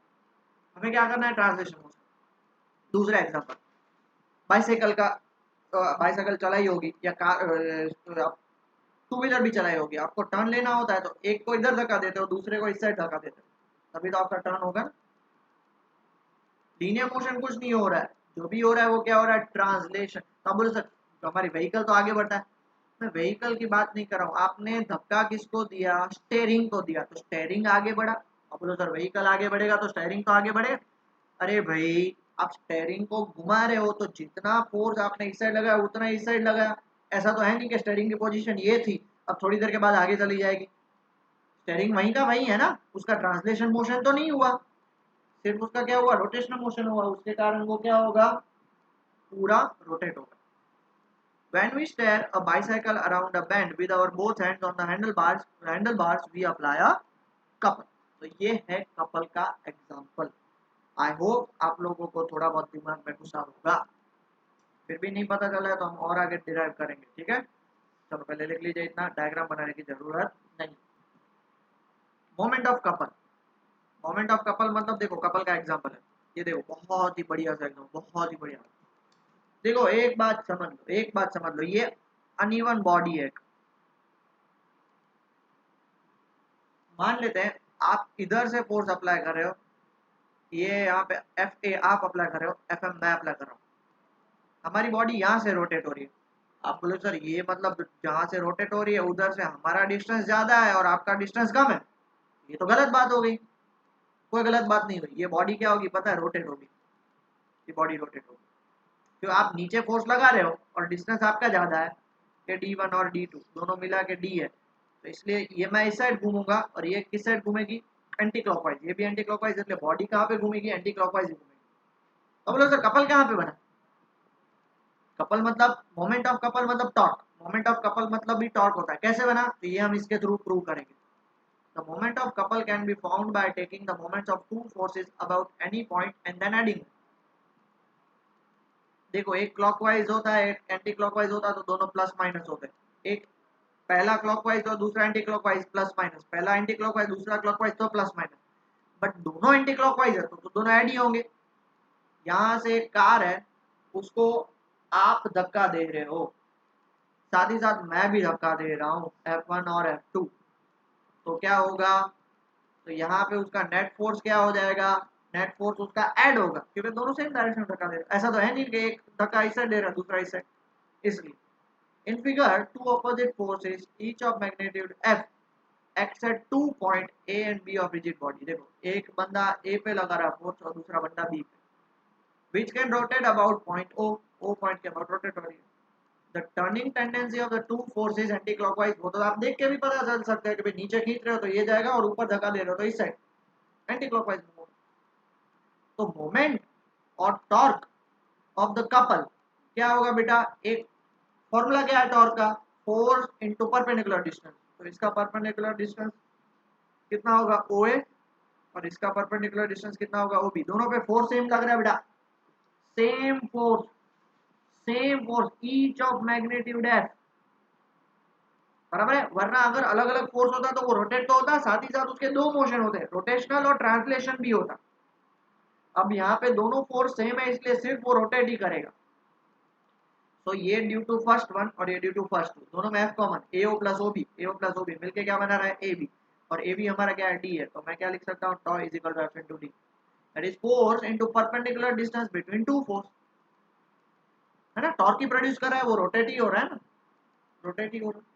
हमें क्या करना है, ट्रांसलेशन मोशन। दूसरा एग्जांपल, बाइसाइकिल का, बाइसाइकिल चलाई होगी या कार, टू व्हीलर भी चलाई होगी, आपको टर्न लेना होता है तो एक को इधर धक्का देते हो दूसरे को इस साइड धक्का देते हो, तभी तो आपका टर्न होगा ना। लीनियर मोशन कुछ नहीं हो रहा है, जो भी हो रहा है वो क्या हो रहा है, ट्रांसलेशन। तो आप बोले सर तो हमारी व्हीकल तो आगे बढ़ता है, मैं व्हीकल की बात नहीं कर रहा हूँ, आपने धक्का किसको दिया, स्टेयरिंग को दिया तो स्टेयरिंग आगे बढ़ा। आप बोलो सर व्हीकल आगे बढ़ेगा तो स्टेयरिंग तो आगे बढ़ेगा, अरे भाई आप स्टेयरिंग को घुमा रहे हो तो जितना फोर्स आपने इस साइड लगाया उतना इस साइड लगाया, ऐसा तो है नहीं कि स्टेयरिंग की पोजीशन ये थी अब थोड़ी देर के बाद आगे चली जाएगी, स्टेयरिंग वहीं का वहीं है ना, उसका ट्रांसलेशन मोशन तो नहीं हुआ, सिर्फ उसका क्या हुआ, रोटेशनल मोशन हुआ, उसके कारण वो क्या होगा, पूरा रोटेट होगा। When we steer a bicycle around a bend with our both hands on the handlebars we apply a couple। तो ये है कपल का एग्जांपल। आई होप आप लोगों को थोड़ा बहुत दिमाग में घुसा होगा, फिर भी नहीं पता चला है तो हम और आगे डिराइव करेंगे, ठीक है। चलो पहले लिख लीजिए, इतना डायग्राम बनाने की जरूरत नहीं। Moment of couple, moment of couple मतलब देखो कपल का एग्जांपल है, ये देखो बहुत ही बढ़िया सा एग्जांपल, बहुत ही बढ़िया। देखो एक बात समझ लो, एक बात समझ लो, ये अनइवन बॉडी है, मान लेते हैं आप इधर से फोर्स अप्लाई कर रहे हो, ये यहाँ पे एफ ए आप अप्लाई कर रहे हो, एफ एम मैं अप्लाई कर रहा हूँ, हमारी बॉडी यहाँ से रोटेट हो रही है। आप बोलो सर ये मतलब जहाँ से रोटेट हो रही है उधर से हमारा डिस्टेंस ज्यादा है और आपका डिस्टेंस कम है, ये तो गलत बात हो गई। कोई गलत बात नहीं हुई, ये बॉडी क्या होगी पता है, रोटेट होगी, ये बॉडी रोटेट होगी। तो आप नीचे फोर्स लगा रहे हो और डिस्टेंस आपका ज्यादा है, कि D1 और D2 दोनों मिला के D है, तो इसलिए ये मैं इस साइड घूमूंगा और ये किस साइड घूमेगी, एंटी क्लॉकवाइज, ये भी एंटी क्लॉकवाइज, इसलिए बॉडी कहाँ पे घूमेगी, एंटी क्लॉकवाइज ही घूमेगी। तो बोलो सर कपल कहाँ पे बना, कपल मतलब मोमेंट ऑफ कपल मतलब टॉर्क, मोमेंट ऑफ कपल मतलब भी टॉर्क होता है, कैसे बना, तो ये हम इसके थ्रू प्रूव करेंगे। The moment of couple can be found by taking the moments of two forces about any point and then adding. देखो एक क्लॉकवाइज होता है एक एंटी क्लॉकवाइज होता है तो दोनों प्लस माइनस होते हैं, एक पहला क्लॉकवाइज और दूसरा एंटी क्लॉकवाइज प्लस माइनस, पहला एंटी क्लॉकवाइज दूसरा क्लॉकवाइज तो प्लस माइनस, बट दोनों एंटी क्लॉकवाइज है तो दोनों ऐड ही होंगे। यहाँ से एक कार है उसको आप धक्का दे रहे हो, साथ ही साथ मैं भी धक्का दे रहा हूँ F1 और F2, तो क्या होगा, तो यहाँ पे उसका नेट फोर्स क्या हो जाएगा, नेट फोर्स उसका ऐड होगा क्योंकि दोनों सेम डायरेक्शन में धक्का दे रहे हैं। ऐसा तो है नहीं कि एक धक्का इस साइड दे रहा है दूसरा इस साइड, इसलिए in figure two opposite forces each of magnitude F acts at 2 point A and B of rigid body. देखो एक बंदा ए पे लगा रहा है फोर्स और दूसरा बंदा बी पे, which can rotate about point O, O point के about rotate हो रही है। The turning tendency of the two forces anti-clockwise, वो तो आप देख के भी पता चल सकते हैं कि भाई नीचे खींच रहे हो तो ये जाएगा और ऊपर धक्का दे रहे हो तो इस साइड एंटी-क्लॉकवाइज मूव। तो मोमेंट और टॉर्क ऑफ द कपल क्या होगा बेटा, एक फॉर्मूला क्या है टॉर्क का, फोर्स इनटू परपेंडिकुलर डिस्टेंस। तो इसका परपेंडिकुलर डिस्टेंस कितना होगा OA और इसका परपेंडिकुलर डिस्टेंस कितना होगा OB। दोनों पे फोर्स सेम लग रहा है बेटा, same force each of magnitude F, बराबर है। वरना अगर अलग अलग फोर्स होता तो वो रोटेट तो होता, साथ ही साथ उसके दो मोशन होते हैं, रोटेशनल और ट्रांसलेशन भी होता। अब यहाँ पे दोनों फोर्स सेम है इसलिए सिर्फ वो रोटेट ही करेगा। तो ये ड्यू टू फर्स्ट वन और ये ड्यू टू फर्स्ट टू, दोनों में एफ कॉमन, एओ प्लस ओबी मिलके क्या बना रहा है ए बी, और ए बी हमारा क्या है डी है। तो मैं क्या लिख सकता हूँ, tau is equal to F into D, that is force into perpendicular distance between two force, है ना। टॉर्क ही प्रोड्यूस कर रहा है, वो रोटेट ही हो रहा है ना, रोटेट ही हो रहा है।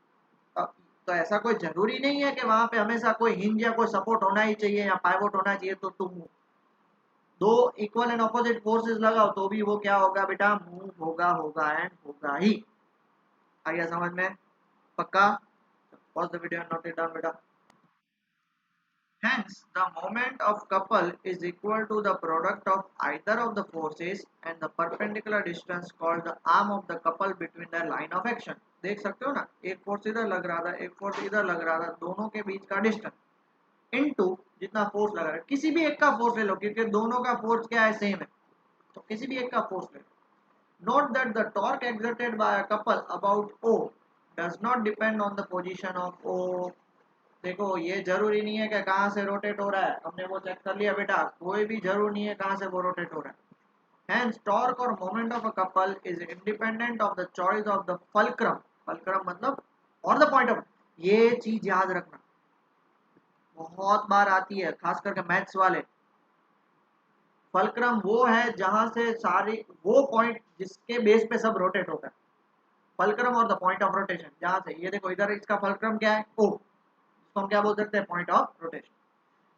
तो ऐसा कोई जरूरी नहीं है कि वहां पे हमेशा कोई हिंज या कोई सपोर्ट होना ही चाहिए या पाइवोट होना चाहिए तो तुम दो इक्वल एंड ऑपोजिट फोर्सेस लगाओ तो भी वो क्या होगा बेटा, मूव होगा एंड होगा ही। आ गया समझ में, पक्का। Pause the video and note it down बेटा। Hence, the moment of couple is equal to the product of either of the forces and the perpendicular distance called the arm of the couple between their line of action। देख सकते हो ना, एक force इधर लग रहा था एक फोर्स इधर लग रहा था, दोनों के बीच का डिस्टेंस इनटू जितना फोर्स लग रहा है, किसी भी एक का फोर्स ले लो क्योंकि दोनों का फोर्स क्या है, सेम है, तो किसी भी एक का फोर्स ले लो। Note that the torque exerted by a couple about O does not depend on the position of O। देखो ये जरूरी नहीं है कि कहाँ से रोटेट हो रहा है, हमने वो चेक कर लिया बेटा, कोई भी जरूर नहीं है कहाँ से वो रोटेट हो रहा है। Hence torque or moment of a couple is independent of the choice of the fulcrum। fulcrum मतलब और the point of, ये चीज याद रखना, बहुत बार आती है खास करके मैथ्स वाले। फलक्रम वो है जहां से सारी, वो पॉइंट जिसके बेस पे सब रोटेट होता है, फलक्रम और द पॉइंट ऑफ रोटेशन। जहां से ये देखो इधर इसका फलक्रम क्या है, ओ, इसको हम क्या बोल सकते हैं, point of rotation.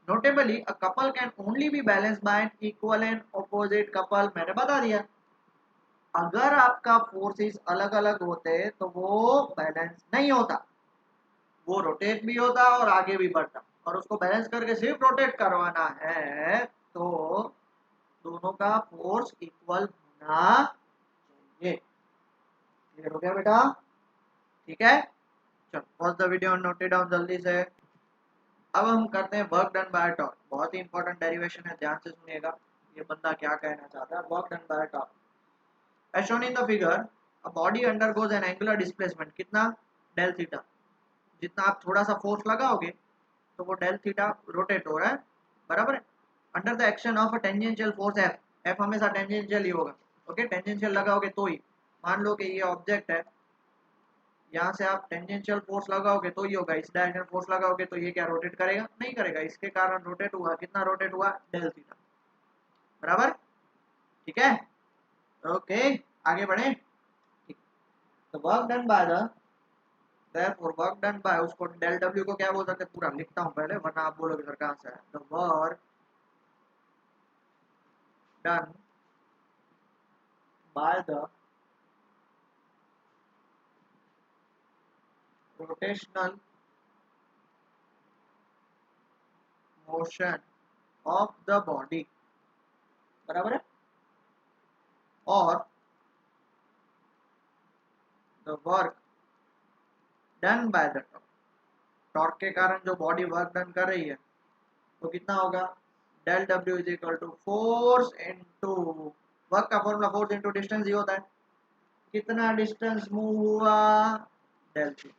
Notably, a couple can only be balanced by an equal and opposite couple। मैंने बता दिया, अगर आपका फोर्सेस अलग अलग होते तो वो बैलेंस नहीं होता, वो रोटेट भी होता और आगे भी बढ़ता, और उसको बैलेंस करके सिर्फ रोटेट करवाना है तो दोनों का फोर्स इक्वल होना चाहिए। क्लियर हो गया बेटा, ठीक है। चलो पॉज द वीडियो और नोट इट डाउन जल्दी से। अब हम करते हैं वर्क डन बाय टॉर्क, बहुत ही इंपॉर्टेंट डेरिवेशन है, ध्यान से सुनिएगा ये बंदा क्या कहना चाहता है। Work done by torque as shown in the figure, a body undergoes an angular displacement कितना, डेल थीटा। जितना आप थोड़ा सा फोर्स लगाओगे तो वो डेल थीटा रोटेट हो रहा है, बराबर है, under the action of a tangential force F. F हमेशा टेंजेंशियल ही होगा, ओके, टेंजेंशियल लगाओगे तो ही, मान लो कि ये ऑब्जेक्ट है, यहाँ से आप टेंजेंशियल फोर्स लगाओगे तो ही होगा, इस डायरेक्शन फोर्स लगाओगे तो ये क्या रोटेट करेगा, नहीं करेगा, इसके कारण रोटेट हुआ, कितना रोटेट हुआ, डेल थीटा, बराबर, ठीक है, ओके, आगे बढ़े। ठीक, तो work done by the, therefore work done by, उसको डेल डब्ल्यू को क्या बोल सकते हैं, पूरा लिखता हूँ पहले वरना आप बोलोगे सर कहाँ से है। The work done by the rotational motion of the body, बराबर है, और the work done by the torque, torque के कारण जो बॉडी वर्क डन कर रही है तो कितना होगा, del W is equal to force into, work का फॉर्मूला फोर्स इनटू डिस्टेंस ही होता है, कितना डिस्टेंस मूव हुआ, डेल थीटा,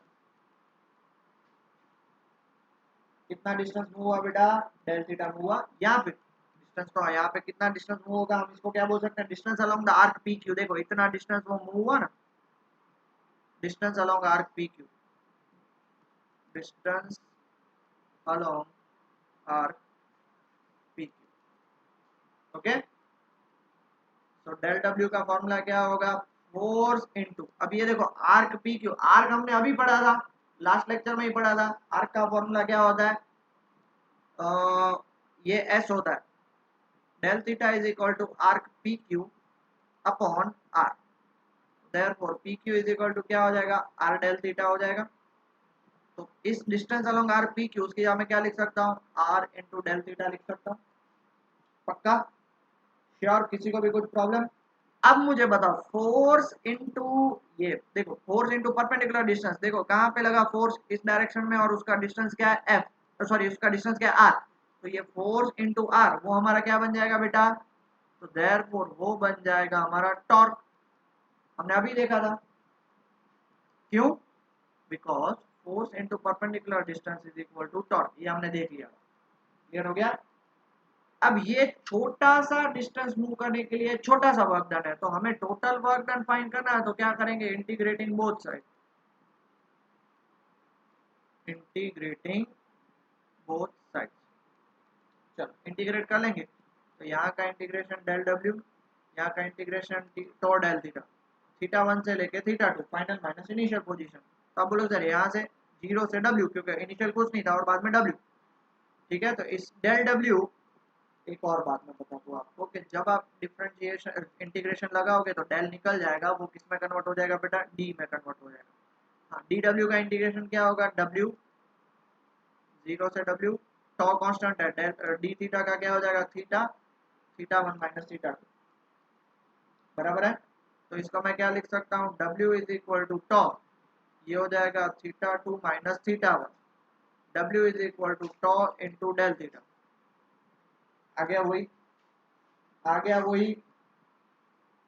कितना डिस्टेंस मूव हुआ बेटा, डेल थीटा मूव हुआ। यहाँ पे डिस्टेंस तो यहाँ पे कितना डिस्टेंस मूव होगा, हम इसको क्या बोल सकते हैं, distance along the arc P Q. देखो इतना डिस्टेंस वो मूव हुआ ना, distance along arc P Q, distance along arc P Q, okay, तो डेल डब्ल्यू का फॉर्मूला क्या होगा, फोर्स इनटू, अब ये देखो आर्क पी क्यू, आर्क हमने अभी पढ़ा था, लास्ट लेक्चर में ही पढ़ा था। आर्क का फॉर्मूला क्या होता है, ये एस होता है, del theta is equal to arc P Q upon R, therefore P Q is equal to क्या हो जाएगा, आर डेल थीटा हो जाएगा। तो इस distance along R P Q, उसकी जगह मैं क्या लिख सकता हूँ, आर इंटू डेल थीटा लिख सकता हूँ। पक्का, श्योर, किसी को भी कुछ प्रॉब्लम? अब मुझे बताओ फोर्स इनटू, ये देखो फोर्स इनटू परपेंडिकुलर डिस्टेंस, देखो कहाँ पे लगा फोर्स, इस डायरेक्शन में, और उसका डिस्टेंस क्या है एफ, सॉरी उसका डिस्टेंस क्या है आर, तो ये फोर्स इनटू आर वो हमारा क्या बन जाएगा बेटा, तो देयरफॉर वो बन जाएगा हमारा टॉर्क। हमने अभी देखा था, क्यों, because force into perpendicular distance is equal to torque, ये हमने देख लिया, क्लियर हो गया। अब ये छोटा सा डिस्टेंस मूव करने के लिए छोटा सा वर्क डन है, तो हमें टोटल वर्क डन फाइंड करना है, तो क्या करेंगे, integrating both side, integrating both side, चलो इंटीग्रेट कर लेंगे। तो यहाँ का इंटीग्रेशन डेल डब्ल्यू, यहाँ का integration tau del theta, theta 1 से लेके theta 2 final minus initial position. तो आप बोलो सर यहाँ से 0 से डब्ल्यू, क्योंकि इनिशियल कुछ नहीं था और बाद में डब्ल्यू, ठीक है। तो इस डेल डब्ल्यू, एक और बात मैं बता दूं आपको कि जब आप डिफरेंशिएशन इंटीग्रेशन लगाओगे तो डेल निकल जाएगा, वो किस में कन्वर्ट हो जाएगा बेटा, डी में कन्वर्ट हो जाएगा। हाँ, डी डब्ल्यू का इंटीग्रेशन क्या होगा, डब्ल्यू 0 से डब्ल्यू, टॉ कांस्टेंट है, डेल डी थीटा का क्या हो जाएगा, थीटा, थीटा 1 माइनस थीटा 2, बराबर है। तो इसको मैं क्या लिख सकता हूँ, W is equal to tau, ये हो जाएगा theta 2 minus theta 1, W is equal to tau into del theta, आ गया वही, आ गया वही,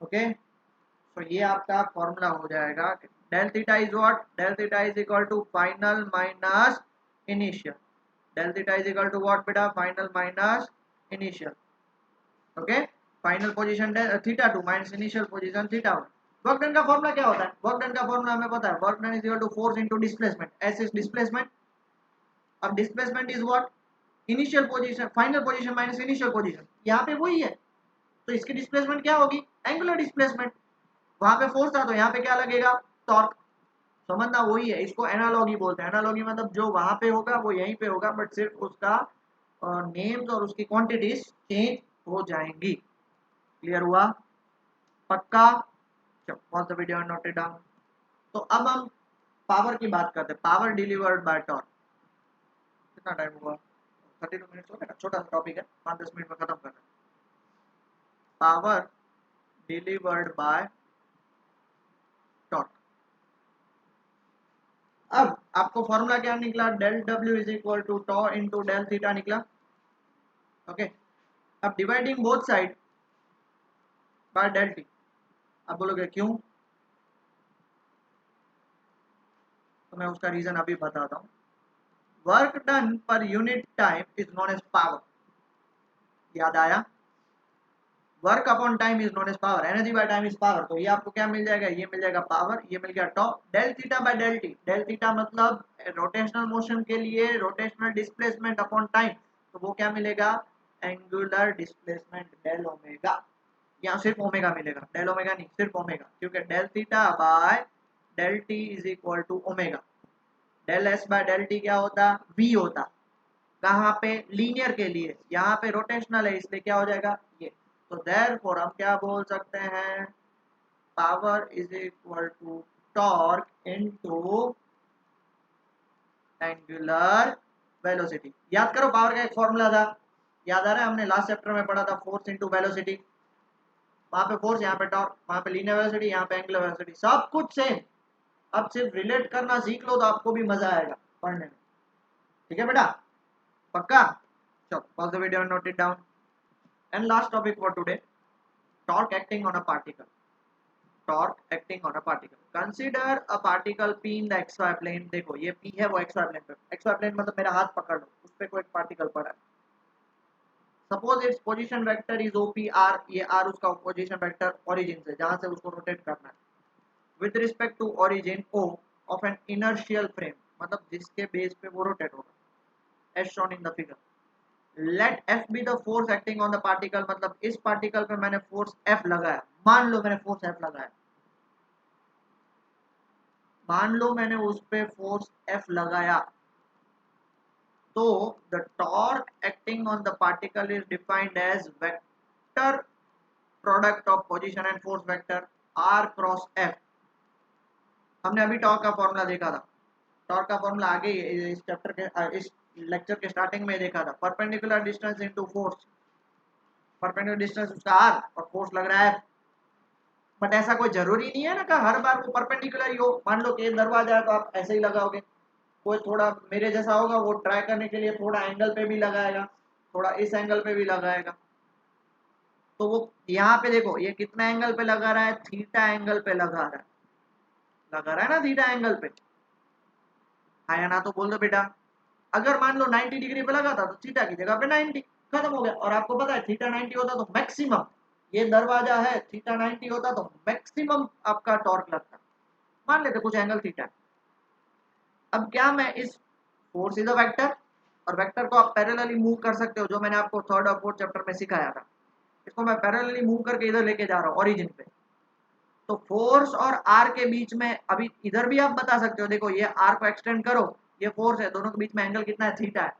ओके। तो ये आपका फॉर्मूला हो जाएगा, del theta is what, del theta is equal to final minus initial, del theta is equal to what बेटा, final minus initial, okay. Final position theta 2 minus initial position theta 1। Work done का formula क्या होता है, work done का formula हमें पता है, work done is equal to force into displacement, S is displacement. अब displacement is what, initial position, final position minus initial position, यहाँ पे वही है, तो इसकी डिस्प्लेसमेंट क्या होगी, एंगुलर डिस्प्लेसमेंट। वहां पे फोर्स था तो यहाँ पे क्या लगेगा, टॉर्क, समझना वही है, इसको एनालॉगी बोलते हैं। एनालॉगी मतलब जो वहां पे होगा वो यहीं पे होगा, बट सिर्फ उसका नेम्स और उसकी क्वांटिटीज चेंज हो जाएंगी, क्लियर हुआ, पक्का, pause the video and note it down. तो अब हम पावर की बात करते हैं, पावर डिलीवर्ड बाय टॉर्क। कितना टाइम हुआ, 32 मिनट्स हो गया, छोटा सा टॉपिक है, 5-10 मिनट में खत्म करना है। पावर डिलीवर्ड बाय टॉर्क, अब आपको फॉर्मूला क्या निकला, del W is equal to tau into del theta निकला, ओके। अब dividing both side by del T, अब बोलोगे क्यों, तो मैं उसका रीजन अभी बताता हूँ। Work done per unit time is known as power, याद आया, work upon time is known as power, energy by time is power. तो ये आपको क्या मिल जाएगा, ये मिल जाएगा पावर, ये मिल गया tau, del theta by del t, del theta मतलब रोटेशनल मोशन के लिए रोटेशनल डिस्प्लेसमेंट अपॉन टाइम, तो वो क्या मिलेगा, एंगुलर डिस्प्लेसमेंट डेल ओमेगा, यहाँ सिर्फ ओमेगा मिलेगा, डेल ओमेगा नहीं, सिर्फ ओमेगा, क्योंकि del theta by del T is equal to omega, del S by del T क्या होता, वी होता, कहाँ पे, लीनियर के लिए, यहाँ पे रोटेशनल है इसलिए क्या हो जाएगा ये। तो देयरफॉर हम क्या बोल सकते हैं, power is equal to torque into angular velocity. याद करो पावर का एक फॉर्मूला था, याद आ रहा है, हमने लास्ट चैप्टर में पढ़ा था, फोर्स इनटू वेलोसिटी, वहां पे फोर्स, यहाँ पे टॉर्क, वहां पे लीनियर वेलोसिटी, यहाँ पे एंगुलर वेलोसिटी, सब कुछ सेम। अब सिर्फ रिलेट करना सीख लो तो आपको भी मजा आएगा पढ़ने में, ठीक है बेटा, पक्का। चलो pause the video and note it down. And last topic for today, torque acting on a particle, torque acting on a particle, consider a particle p in the xy plane। देखो ये p है, वो xy plane पे, xy plane मतलब मेरा हाथ पकड़ लो, उस पे कोई पार्टिकल पड़ा है, suppose its position vector is OP R, ये r उसका पोजीशन वेक्टर ओरिजिन से, जहां से उसको रोटेट करना है, with respect to origin o of an inertial frame, मतलब जिसके बेस पे वो रोटेट होगा, as shown in the figure. Let F be the force acting on the particle, मतलब इस पार्टिकल पे मैंने फोर्स एफ लगाया, मान लो मैंने फोर्स एफ लगाया, मान लो मैंने उस पे फोर्स एफ लगाया, तो the torque acting on the particle is defined as vector product of position and force vector R cross F. हमने अभी टॉर्क का फॉर्मूला देखा था, टॉर्क का फॉर्मूला आगे इस चैप्टर के इस लेक्चर के स्टार्टिंग में देखा था, perpendicular distance into force, perpendicular distance उसका आर और फोर्स लग रहा है। बट ऐसा कोई जरूरी नहीं है ना कि हर बार वो परपेंडिकुलर ही हो, मान लो कि दरवाजा है तो आप ऐसे ही लगाओगे, कोई थोड़ा मेरे जैसा होगा वो ट्राई करने के लिए थोड़ा एंगल पे भी लगाएगा, थोड़ा इस एंगल पे भी लगाएगा। तो वो यहाँ पे देखो ये कितना एंगल पे लगा रहा है, थीटा एंगल पे लगा रहा है ना, थीटा एंगल पे, हाँ या ना तो बोल दो बेटा। अगर मान लो 90 डिग्री पे लगा था तो थीटा की जगह पे 90, खत्म हो गया। और आपको पता है थीटा 90 होता तो मैक्सिमम, ये दरवाजा है थीटा 90 होता तो मैक्सिमम आपका टॉर्क लगता, मान लेते कुछ एंगल थीटा। अब क्या मैं इस फोर्स इज अ वेक्टर, और वेक्टर को आप पैरेलली मूव कर सकते हो, जो मैंने आपको थर्ड और फोर्थ चैप्टर में सिखाया था, इसको मैं पैरेलली मूव करके इधर लेके जा रहा हूँ ओरिजिन पे। तो फोर्स और आर के बीच में अभी इधर भी आप बता सकते हो, देखो ये आर को एक्सटेंड करो, ये फोर्स है, दोनों के बीच में एंगल कितना है, थीटा है।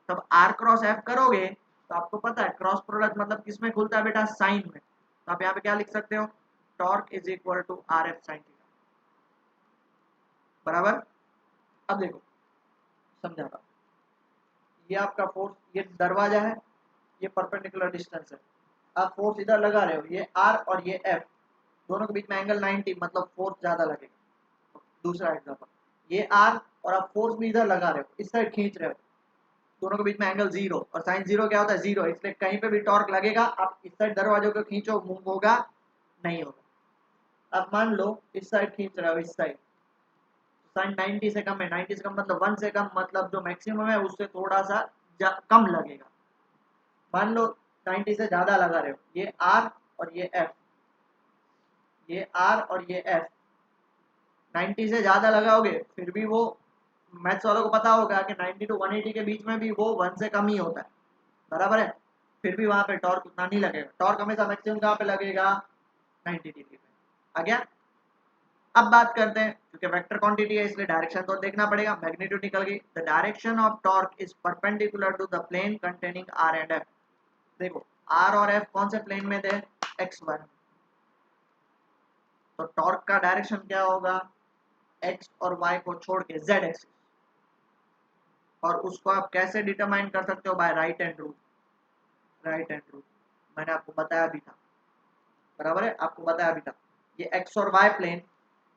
तब आर क्रॉस एफ करोगे तो आपको पता है क्रॉस प्रोडक्ट मतलब किसमें खुलता है बेटा, साइन में। तो आप यहाँ पे क्या लिख सकते हो, torque is equal to R F sine theta, बराबर। अब देखो समझा था, ये आपका फोर्स, ये दरवाजा है, ये परपेंडिकुलर डिस्टेंस है, आप फोर्स इधर लगा रहे हो, ये आर और ये एफ, दोनों के बीच में एंगल 90, मतलब फोर्स ज्यादा लगेगा। दूसरा एग्जांपल, ये आर और आप फोर्स भी इधर लगा रहे हो, इस साइड खींच रहे हो, दोनों के बीच में एंगल जीरो, और साइन जीरो क्या होता है, जीरो, इसलिए कहीं पे भी टॉर्क लगेगा, आप इस साइड दरवाजों को खींचो, मूव होगा नहीं होगा। अब मान लो इस साइड खींच रहे हो, इस साइड साइन 90 से कम है, 90 से कम मतलब 1 से कम, मतलब जो मैक्सिमम है उससे थोड़ा सा कम लगेगा। मान लो 90 से ज्यादा लगा रहे हो, ये आर और ये एफ, ये आर और ये एफ 90 से ज्यादा लगाओगे फिर भी वो, मैथ्स वालों को पता होगा कि 90 टू 180 के बीच में भी वो 1 से कम ही होता है, बराबर है। फिर भी वहां पे टॉर्क उतना नहीं लगेगा, टॉर्क हमेशा मैक्सिमम कहाँ पे लगेगा, 90 डिग्री पे। आ गया। अब बात करते हैं, क्योंकि वेक्टर क्वांटिटी है इसलिए डायरेक्शन तो देखना पड़ेगा, मैग्नीट्यूड निकल गई। The direction of torque is perpendicular to the plane containing R and F. देखो आर और एफ कौन से प्लेन में थे, एक्स वाई, तो टॉर्क का डायरेक्शन क्या होगा, एक्स और वाई को छोड़ के जेड एक्सिस। और उसको आप कैसे डिटरमाइन कर सकते हो, by right hand rule, right hand rule मैंने आपको बताया भी था, बराबर है, आपको बताया भी था। ये एक्स और वाई प्लेन,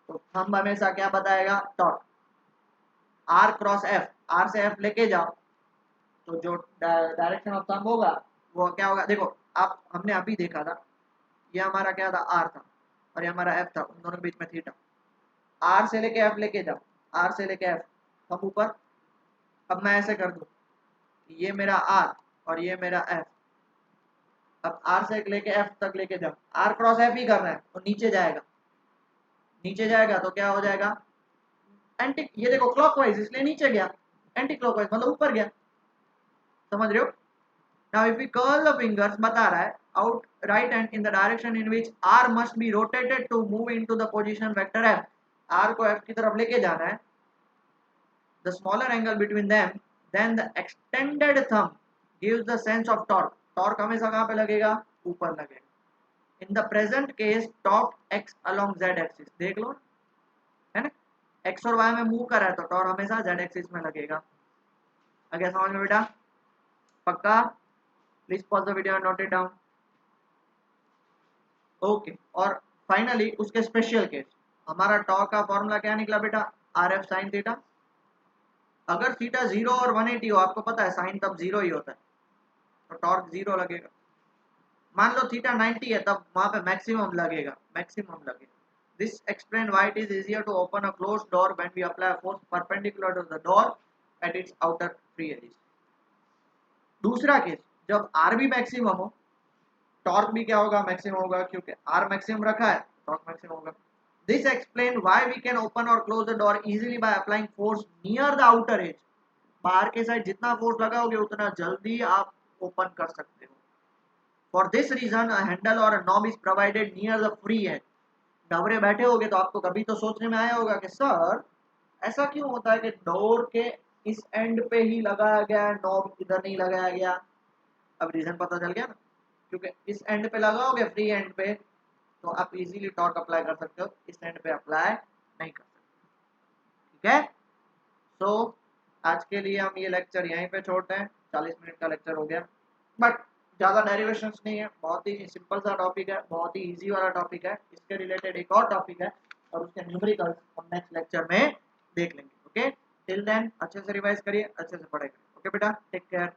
तो हम हमेशा क्या बताएगा, torque R cross F, R से एफ लेके जाओ तो जो डायरेक्शन ऑफ थंब होगा वो क्या होगा, देखो आप हमने अभी देखा था, ये हमारा क्या था, आर था, और ये हमारा एफ था, उन दोनों के बीच में थीटा। आर से लेके एफ लेके जाओ, आर से लेके एफ, थंब ऊपर। अब मैं ऐसे कर दूं, ये मेरा आर और ये मेरा एफ, अब आर से लेके एफ तक लेके जाओ, आर क्रॉस एफ ही करना है तो नीचे जाएगा, नीचे जाएगा तो क्या हो जाएगा, एंटी, ये देखो क्लॉकवाइज इसलिए नीचे गया, एंटी क्लॉकवाइज मतलब ऊपर गया, समझ रहे हो। Now if we curl the fingers, बता रहा है out right hand in the direction in which R must be rotated to move into the position vector F, R को एफ की तरफ लेके जाना है, the smaller angle between them, then the extended thumb gives the sense of torque, torque हमेशा कहां पे लगेगा, ऊपर लगेगा। In the present case torque X along Z axis, देख लो है ना, एक्स और वाई में मूव कर रहा है तो टॉर्क हमेशा जेड एक्सिस में लगेगा। आगे समझ में बेटा, पक्का, please pause the video and note it down. Okay, और फाइनली उसके स्पेशल केस, हमारा टॉर्क का फॉर्मूला क्या निकला बेटा, आर एफ साइन थीटा। अगर थीटा 0 और 180 हो, आपको पता है साइन तब 0 ही होता है, तो टॉर्क 0 लगेगा। मान लो थीटा 90 है, तब वहां पे मैक्सिमम लगेगा, मैक्सिमम लगेगा। This explain why it is easier to open a close door when we apply force perpendicular to the door at its outer free edges. दूसरा केस, जब आर भी मैक्सिमम हो, टॉर्क भी क्या होगा, मैक्सिमम होगा, क्योंकि आर मैक्सिमम रखा है, टॉर्क मैक्सिमम होगा। This explain why we can open और close the door easily by applying force near the outer edge. बाहर के साइड जितना फोर्स लगाओगे उतना जल्दी आप ओपन कर सकते हो। For this reason a handle और a knob is provided near the free end. घबरे बैठे होगे तो आपको कभी तो सोचने में आया होगा कि सर ऐसा क्यों होता है कि डोर के इस एंड पे ही लगाया गया है, नॉब इधर नहीं लगाया गया। अब रीजन पता चल गया ना, क्योंकि इस एंड पे लगाओगे फ्री एंड पे तो आप इजीली टॉर्क अप्लाई कर सकते हो, इस एंड पे अप्लाई नहीं कर सकते। ठीक है, सो आज के लिए हम ये लेक्चर यहीं पे छोड़ते हैं। 40 मिनट का लेक्चर हो गया, बट ज़्यादा डेरिवेशंस नहीं है, बहुत ही सिंपल सा टॉपिक है, बहुत ही इजी वाला टॉपिक है। इसके रिलेटेड एक और टॉपिक है और उसके न्यूमेरिकल्स हम नेक्स्ट लेक्चर में देख लेंगे। ओके, टिल देन अच्छे से रिवाइज करिए, अच्छे से पढ़ाई करिए। ओके बेटा, टेक केयर।